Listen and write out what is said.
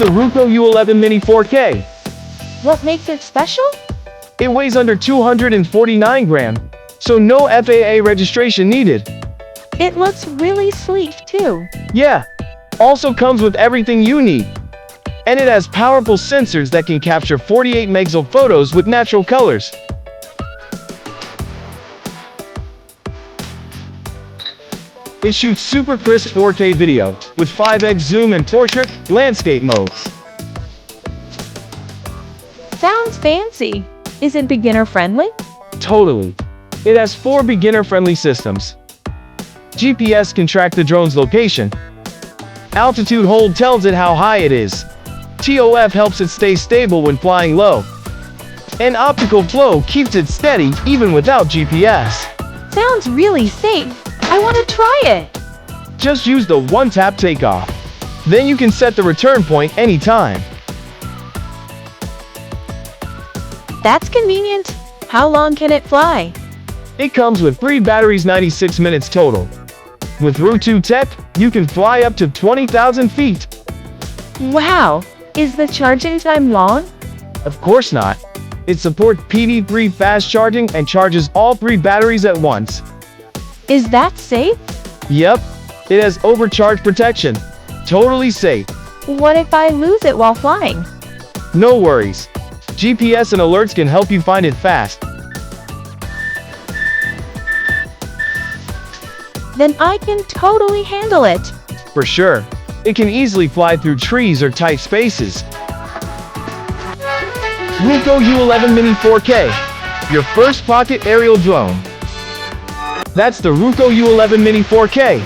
the Ruko U11MINI 4K. What makes it special? It weighs under 249 grams, so no FAA registration needed. It looks really sleek too. Yeah, also comes with everything you need. And it has powerful sensors that can capture 48 megapixel photos with natural colors. It shoots super crisp 4K video with 5x zoom and portrait, landscape modes. Sounds fancy. Is it beginner friendly? Totally. It has 4 beginner-friendly systems. GPS can track the drone's location. Altitude hold tells it how high it is. TOF helps it stay stable when flying low. And optical flow keeps it steady even without GPS. Sounds really safe. I want to try it. Just use the one-tap takeoff. Then you can set the return point anytime. That's convenient. How long can it fly? It comes with 3 batteries, 96 minutes total. With Ruko Tech, you can fly up to 20,000 feet. Wow. Is the charging time long? Of course not. It supports PD3 fast charging and charges all 3 batteries at once. Is that safe? Yep, it has overcharge protection. Totally safe. What if I lose it while flying? No worries. GPS and alerts can help you find it fast. Then I can totally handle it. For sure. It can easily fly through trees or tight spaces. Ruko U11MINI 4K. Your first pocket aerial drone. That's the Ruko U11MINI 4K.